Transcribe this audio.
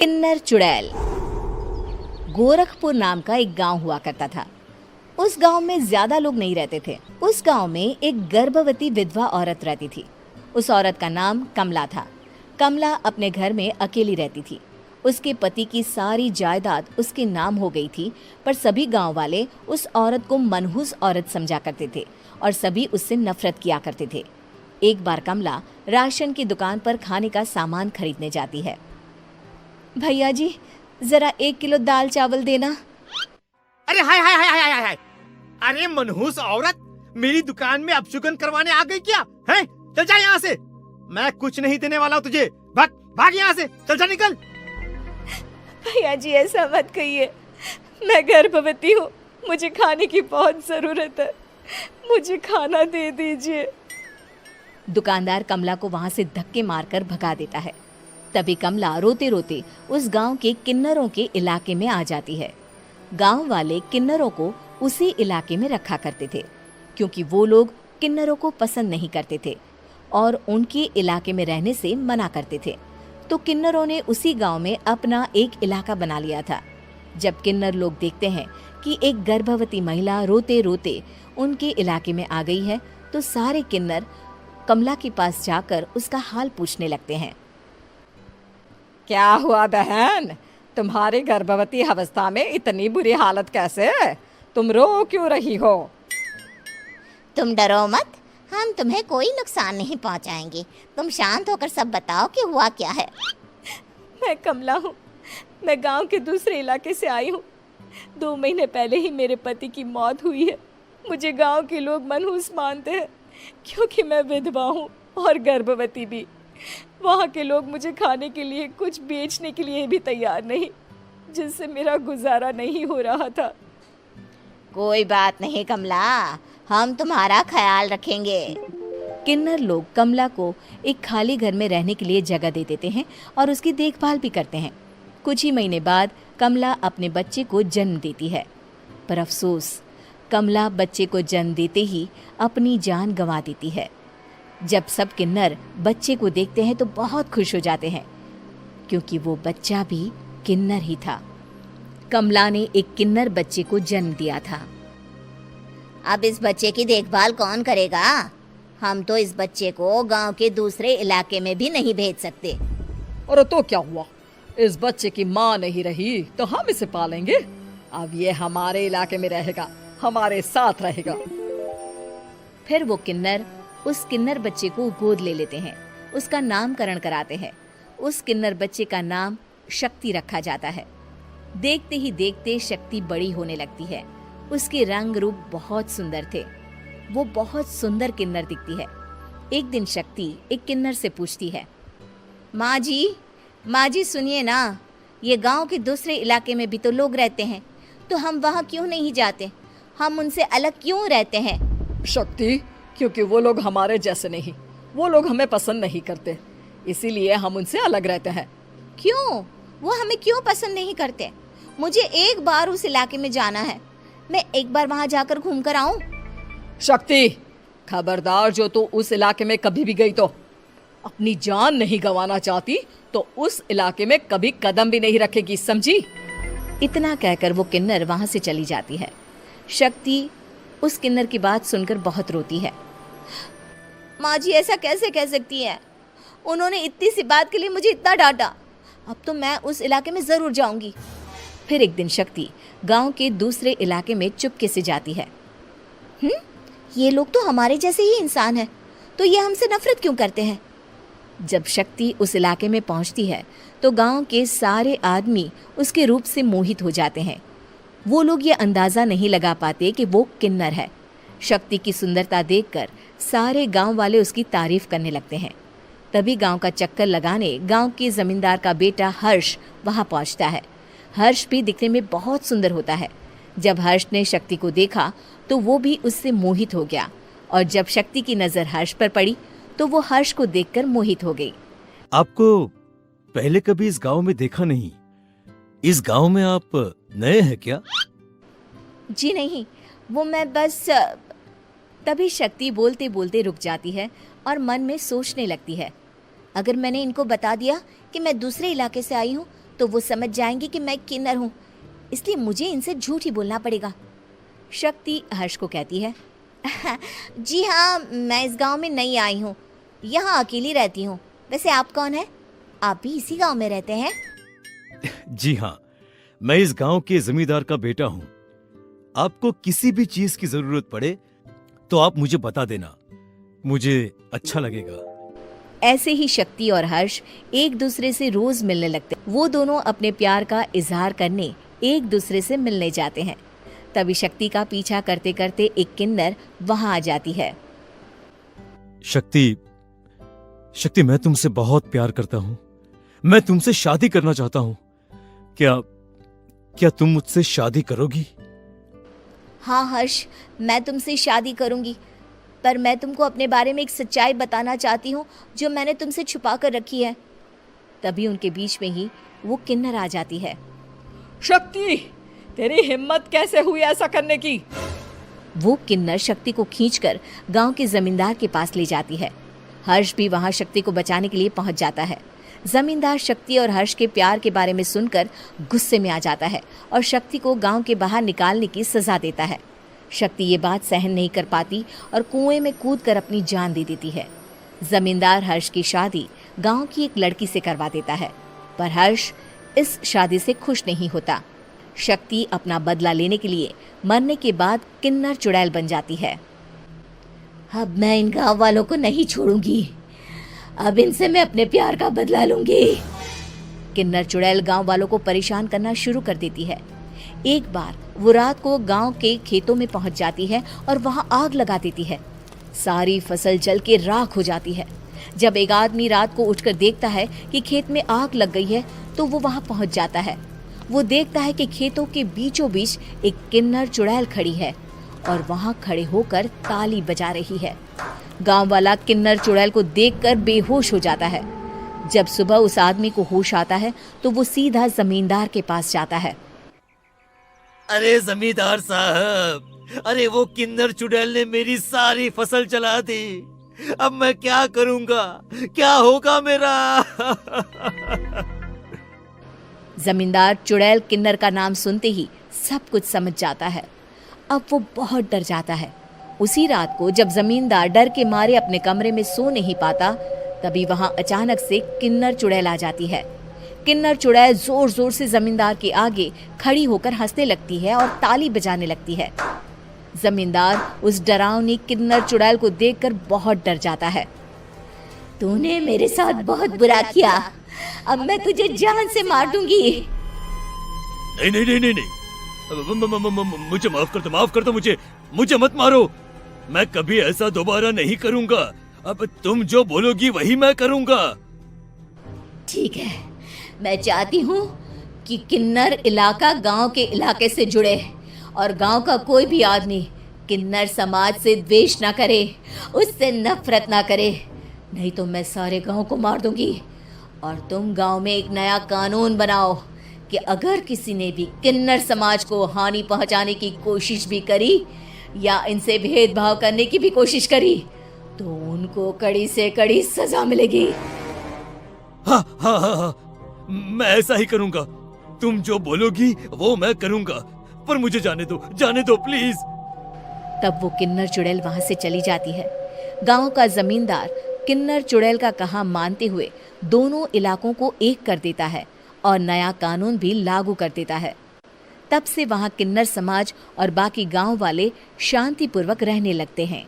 किन्नर चुड़ैल। गोरखपुर नाम का एक गांव हुआ करता था। उस गांव में ज्यादा लोग नहीं रहते थे। उस गांव में एक गर्भवती विधवा औरत रहती थी। उस औरत का नाम कमला था। कमला अपने घर में अकेली रहती थी। उसके पति की सारी जायदाद उसके नाम हो गई थी, पर सभी गांव वाले उस औरत को मनहूस औरत समझा करते थे और सभी उससे नफरत किया करते थे। एक बार कमला राशन की दुकान पर खाने का सामान खरीदने जाती है। भैया जी, जरा 1 किलो दाल चावल देना। अरे हाय हाय हाय हाय हाय हाय! अरे मनहूस औरत, मेरी दुकान में अपशुगन करवाने आ गई क्या? हैं? चल जा यहाँ से। मैं कुछ नहीं देने वाला हूँ तुझे। भाग भाग यहाँ से, चल जा, निकल। भैया जी, ऐसा मत कहिए। मैं गर्भवती हूँ, मुझे खाने की बहुत जरूरत है। मुझे खाना दे दीजिए। दुकानदार कमला को वहां से धक्के मारकर भगा देता है। तभी कमला रोते रोते उस गांव के किन्नरों के इलाके में आ जाती है। गांव वाले किन्नरों को उसी इलाके में रखा करते थे, क्योंकि वो लोग किन्नरों को पसंद नहीं करते थे और उनके इलाके में रहने से मना करते थे। तो किन्नरों ने उसी गांव में अपना एक इलाका बना लिया था। जब किन्नर लोग देखते हैं कि एक गर्भवती महिला रोते रोते उनके इलाके में आ गई है, तो सारे किन्नर कमला के पास जाकर उसका हाल पूछने लगते हैं। क्या हुआ बहन, तुम्हारी गर्भवती अवस्था में इतनी बुरी हालत कैसे है? तुम रो क्यों रही हो? तुम डरो मत, हम तुम्हें कोई नुकसान नहीं पहुंचाएंगे। तुम शांत होकर सब बताओ कि हुआ क्या है। मैं कमला हूँ। मैं गांव के दूसरे इलाके से आई हूँ। 2 महीने पहले ही मेरे पति की मौत हुई है। मुझे गांव के लोग मनहूस मानते हैं, क्योंकि मैं विधवा हूँ और गर्भवती भी। वहाँ के लोग मुझे खाने के लिए कुछ बेचने के लिए भी तैयार नहीं, जिससे मेरा गुजारा नहीं हो रहा था। कोई बात नहीं कमला, हम तुम्हारा ख्याल रखेंगे। किन्नर लोग कमला को एक खाली घर में रहने के लिए जगह दे देते हैं और उसकी देखभाल भी करते हैं। कुछ ही महीने बाद कमला अपने बच्चे को जन्म देती है, पर अफसोस, कमला बच्चे को जन्म देते ही अपनी जान गंवा देती है। जब सब किन्नर बच्चे को देखते हैं तो बहुत खुश हो जाते हैं, क्योंकि वो बच्चा भी किन्नर ही था। कमला ने एक किन्नर बच्चे को जन्म दिया था। अब इस बच्चे की देखभाल कौन करेगा? हम तो इस बच्चे को गांव के दूसरे इलाके में भी नहीं भेज सकते। और तो क्या हुआ, इस बच्चे की माँ नहीं रही तो हम इसे पालेंगे। अब ये हमारे इलाके में रहेगा, हमारे साथ रहेगा। फिर वो किन्नर उस किन्नर बच्चे को गोद ले लेते हैं, उसका नामकरण कराते हैं। उस किन्नर बच्चे का नाम शक्ति रखा जाता है। देखते ही देखते शक्ति बड़ी होने लगती है। उसके रंग रूप बहुत सुंदर थे। वो बहुत सुंदर किन्नर दिखती है। एक दिन शक्ति एक किन्नर से पूछती है, माँ जी सुनिए ना, ये गांव के दूसरे इलाके में भी तो लोग रहते हैं, तो हम वहाँ क्यों नहीं जाते? हम उनसे अलग क्यों रहते हैं? शक्ति, क्योंकि वो लोग हमारे जैसे नहीं, वो लोग हमें पसंद नहीं करते, इसीलिए हम उनसे अलग रहते हैं। क्यों? वो हमें क्यों पसंद नहीं करते? मुझे एक बार उस इलाके में जाना है। मैं एक बार वहाँ जाकर घूम कर आऊं। शक्ति, खबरदार, जो तू उस इलाके में कभी भी गई तो अपनी जान नहीं गंवाना चाहती तो उस इलाके में कभी कदम भी नहीं रखेगी, समझी? इतना कहकर वो किन्नर वहां से चली जाती है। शक्ति उस किन्नर की बात सुनकर बहुत रोती है। माँ जी, ऐसा कैसे कह सकती हैं? उन्होंने इतनी सी बात के लिए मुझे इतना डांटा। अब तो मैं उस इलाके में जरूर जाऊंगी। फिर एक दिन शक्ति गांव के दूसरे इलाके में चुपके से जाती है। ये लोग तो हमारे जैसे ही इंसान हैं, तो ये हमसे नफरत क्यों करते हैं? जब शक्ति उस इलाके में पहुंचती है तो गांव के सारे आदमी उसके रूप से मोहित हो जाते हैं। वो लोग ये अंदाजा नहीं लगा पाते कि वो किन्नर है। शक्ति की सुंदरता देखकर सारे गांव वाले उसकी तारीफ करने लगते हैं। तभी गांव का चक्कर लगाने गांव के जमींदार का बेटा हर्ष वहां पहुंचता है। हर्ष भी दिखने में बहुत सुंदर होता है। जब हर्ष ने शक्ति को देखा तो वो भी उससे मोहित हो गया, और जब शक्ति की नजर हर्ष पर पड़ी तो वो हर्ष को देखकर मोहित हो गई। आपको पहले कभी इस गांव में देखा नहीं। इस गांव में आप नए हैं क्या? जी नहीं, वो मैं बस। तभी शक्ति बोलते बोलते रुक जाती है और मन में सोचने लगती है, अगर मैंने इनको बता दिया कि मैं दूसरे इलाके से आई हूँ तो वो समझ जाएंगे कि मैं किन्नर हूँ, इसलिए मुझे इनसे झूठ ही बोलना पड़ेगा। शक्ति हर्ष को कहती है, जी हाँ, मैं इस गांव में नई आई हूँ, यहाँ अकेली रहती हूँ। वैसे आप कौन है? आप भी इसी गांव में रहते हैं? जी हाँ, मैं इस गांव के जमींदार का बेटा हूँ। आपको किसी भी चीज की जरूरत पड़े तो आप मुझे बता देना, मुझे अच्छा लगेगा। ऐसे ही शक्ति और हर्ष एक दूसरे से रोज मिलने लगते। वो दोनों अपने प्यार का इजहार करने एक दूसरे से मिलने जाते हैं। तभी शक्ति का पीछा करते करते एक किन्नर वहां आ जाती है। शक्ति, शक्ति, मैं तुमसे बहुत प्यार करता हूँ। मैं तुमसे शादी करना चाहता हूँ। क्या तुम मुझसे शादी करोगी? हाँ हर्ष, मैं तुमसे शादी करूंगी, पर मैं तुमको अपने बारे में एक सच्चाई बताना चाहती हूँ जो मैंने तुमसे छुपा कर रखी है। तभी उनके बीच में ही वो किन्नर आ जाती है। शक्ति, तेरी हिम्मत कैसे हुई ऐसा करने की? वो किन्नर शक्ति को खींचकर गांव के जमींदार के पास ले जाती है। हर्ष भी वहां शक्ति को बचाने के लिए पहुंच जाता है। जमींदार शक्ति और हर्ष के प्यार के बारे में सुनकर गुस्से में आ जाता है और शक्ति को गांव के बाहर निकालने की सजा देता है। शक्ति ये बात सहन नहीं कर पाती और कुएं में कूदकर अपनी जान दे देती है। जमींदार हर्ष की शादी गांव की एक लड़की से करवा देता है, पर हर्ष इस शादी से खुश नहीं होता। शक्ति अपना बदला लेने के लिए मरने के बाद किन्नर चुड़ैल बन जाती है। अब मैं इन गांव वालों को नहीं छोड़ूंगी, अब इनसे मैं अपने प्यार का बदला लूंगी। किन्नर चुड़ैल गांव वालों को परेशान करना शुरू कर देती है। एक बार वो रात को गांव के खेतों में पहुंच जाती है और वहां आग लगा देती है। सारी फसल जल के राख हो जाती है। जब एक आदमी रात को उठकर देखता है कि खेत में आग लग गई है तो वो वहां पहुंच जाता है। वो देखता है कि खेतों के बीचों बीच एक किन्नर चुड़ैल खड़ी है और वहां खड़े होकर ताली बजा रही है। गांव वाला किन्नर चुड़ैल को देखकर बेहोश हो जाता है। जब सुबह उस आदमी को होश आता है तो वो सीधा जमींदार के पास जाता है। अरे जमींदार साहब, अरे वो किन्नर चुड़ैल ने मेरी सारी फसल जला दी। अब मैं क्या करूंगा? क्या होगा मेरा? जमींदार चुड़ैल किन्नर का नाम सुनते ही सब कुछ समझ जाता है। अब वो बहुत डर जाता है। उसी रात को जब जमींदार डर के मारे अपने कमरे में सो नहीं पाता, तभी वहां अचानक से किन्नर चुड़ैल आ जाती है। किन्नर चुड़ैल जोर जोर से जमींदार के आगे खड़ी होकर हंसने लगती है और ताली बजाने लगती है। जमींदार उस डरावनी किन्नर चुड़ैल को देखकर बहुत डर जाता है। तूने मेरे साथ बहुत बुरा किया, अब मैं तुझे जान से मार दूंगी। नहीं नहीं नहीं नहीं नहीं, मुझे माफ कर दो, मुझे मत मारो। मैं कभी ऐसा दोबारा नहीं करूंगा। अब तुम जो बोलोगी वही मैं करूंगा। ठीक है, मैं चाहती हूँ कि किन्नर इलाका गांव के इलाके से जुड़े और गांव का कोई भी आदमी किन्नर समाज से द्वेष ना करे, उससे नफरत ना करे, नहीं तो मैं सारे गांव को मार दूंगी। और तुम गांव में एक नया कानून बनाओ कि अगर किसी ने भी किन्नर समाज को हानि पहुंचाने की कोशिश भी करी या इनसे भेदभाव करने की भी कोशिश करी तो उनको कड़ी से कड़ी सजा मिलेगी। हाँ हाँ हाँ हाँ, मैं ऐसा ही करूंगा। तुम जो बोलोगी वो मैं करूंगा, पर मुझे जाने दो प्लीज। तब वो किन्नर चुड़ैल वहां से चली जाती है। गांव का जमींदार किन्नर चुड़ैल का कहा मानते हुए दोनों इलाकों को एक कर देता है और नया कानून भी लागू कर देता है। तब से वहां किन्नर समाज और बाकी गांव वाले शांतिपूर्वक रहने लगते हैं।